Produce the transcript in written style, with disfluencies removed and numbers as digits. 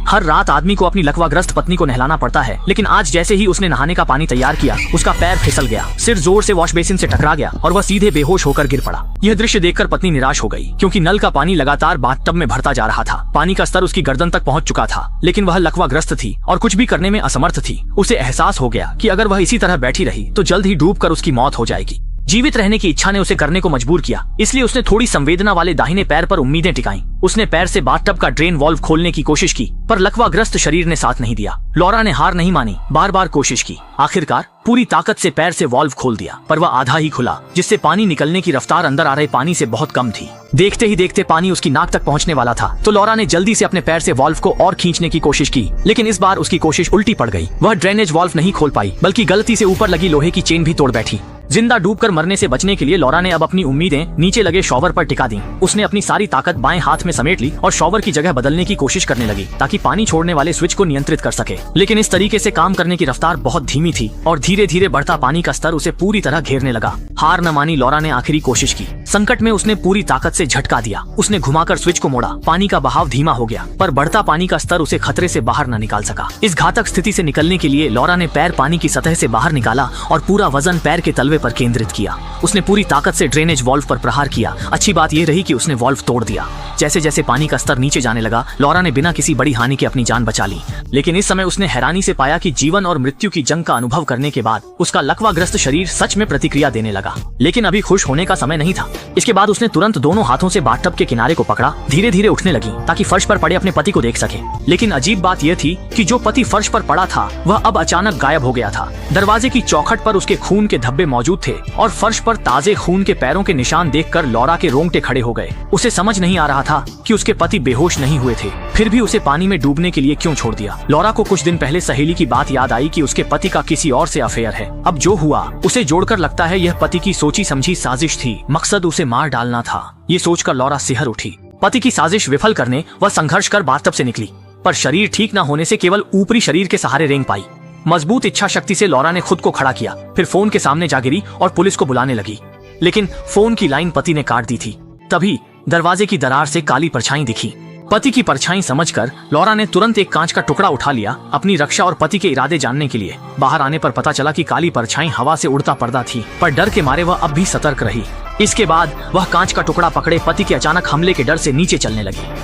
हर रात आदमी को अपनी लकवाग्रस्त पत्नी को नहलाना पड़ता है, लेकिन आज जैसे ही उसने नहाने का पानी तैयार किया, उसका पैर फिसल गया, सिर जोर से वॉश बेसिन से टकरा गया और वह सीधे बेहोश होकर गिर पड़ा। यह दृश्य देखकर पत्नी निराश हो गई, क्योंकि नल का पानी लगातार बाथटब में भरता जा रहा था। पानी का स्तर उसकी गर्दन तक पहुंच चुका था, लेकिन वह लकवाग्रस्त थी और कुछ भी करने में असमर्थ थी। उसे एहसास हो गया कि अगर वह इसी तरह बैठी रही तो जल्द ही डूबकर उसकी मौत हो जाएगी। जीवित रहने की इच्छा ने उसे करने को मजबूर किया, इसलिए उसने थोड़ी संवेदना वाले दाहिने पैर पर उम्मीदें टिकाईं। उसने पैर से बाथटब का ड्रेन वॉल्व खोलने की कोशिश की, पर लकवाग्रस्त शरीर ने साथ नहीं दिया। लॉरा ने हार नहीं मानी, बार बार कोशिश की। आखिरकार पूरी ताकत से पैर से वॉल्व खोल दिया, पर वह आधा ही खुला, जिससे पानी निकलने की रफ्तार अंदर आ रहे पानी से बहुत कम थी। देखते ही देखते पानी उसकी नाक तक पहुंचने वाला था, तो लॉरा ने जल्दी से अपने पैर से वॉल्व को और खींचने की कोशिश की, लेकिन इस बार उसकी कोशिश उल्टी पड़ गई। वह ड्रेनेज वॉल्व नहीं खोल पाई, बल्कि गलती से ऊपर लगी लोहे की चेन भी तोड़ बैठी। जिंदा डूबकर मरने से बचने के लिए लॉरा ने अब अपनी उम्मीदें नीचे लगे शॉवर पर टिका दी। उसने अपनी सारी ताकत बाएं हाथ में समेट ली और शॉवर की जगह बदलने की कोशिश करने लगी, ताकि पानी छोड़ने वाले स्विच को नियंत्रित कर सके। लेकिन इस तरीके से काम करने की रफ्तार बहुत धीमी थी और धीरे धीरे बढ़ता पानी का स्तर उसे पूरी तरह घेरने लगा। हार न मानी लॉरा ने आखिरी कोशिश की। संकट में उसने पूरी ताकत से झटका दिया। उसने घुमाकर स्विच को मोड़ा। पानी का बहाव धीमा हो गया, पर बढ़ता पानी का स्तर उसे खतरे से बाहर न निकाल सका। इस घातक स्थिति से निकलने के लिए लॉरा ने पैर पानी की सतह से बाहर निकाला और पूरा वजन पैर के तलवे पर केंद्रित किया। उसने पूरी ताकत से ड्रेनेज वॉल्व पर प्रहार किया। अच्छी बात यह रही कि उसने वॉल्व तोड़ दिया। जैसे जैसे पानी का स्तर नीचे जाने लगा, लॉरा ने बिना किसी बड़ी हानि के अपनी जान बचा ली। लेकिन इस समय उसने हैरानी से पाया कि जीवन और मृत्यु की जंग का अनुभव करने के बाद उसका लकवाग्रस्त शरीर सच में प्रतिक्रिया देने लगा। लेकिन अभी खुश होने का समय नहीं था। इसके बाद उसने तुरंत दोनों हाथों से बाथटब के किनारे को पकड़ा, धीरे धीरे उठने लगी ताकि फर्श पर पड़े अपने पति को देख सके। लेकिन अजीब बात यह थी कि जो पति फर्श पर पड़ा था, वह अब अचानक गायब हो गया था। दरवाजे की चौखट पर उसके खून के धब्बे मौजूद थे और फर्श पर ताजे खून के पैरों के निशान देखकर लॉरा के रोंगटे खड़े हो गए। उसे समझ नहीं आ रहा था कि उसके पति बेहोश नहीं हुए थे, फिर भी उसे पानी में डूबने के लिए क्यों छोड़ दिया। लॉरा को कुछ दिन पहले सहेली की बात याद आई कि उसके पति का किसी और से अफेयर है। अब जो हुआ उसे जोड़कर लगता है यह पति की सोची समझी साजिश थी। मकसद उसे मार डालना था। ये सोचकर लॉरा सिहर उठी। पति की साजिश विफल करने वह संघर्ष कर बाथटब से निकली, पर शरीर ठीक न होने से केवल ऊपरी शरीर के सहारे रेंग पाई। मजबूत इच्छा शक्ति से लॉरा ने खुद को खड़ा किया, फिर फोन के सामने जा गिरी और पुलिस को बुलाने लगी। लेकिन फोन की लाइन पति ने काट दी थी। तभी दरवाजे की दरार से काली परछाई दिखी। पति की परछाई समझकर लॉरा ने तुरंत एक कांच का टुकड़ा उठा लिया, अपनी रक्षा और पति के इरादे जानने के लिए। बाहर आने पर पता चला कि काली परछाई हवा से उड़ता पर्दा थी, पर डर के मारे वह अब भी सतर्क रही। इसके बाद वह कांच का टुकड़ा पकड़े पति के अचानक हमले के डर से नीचे चलने लगी।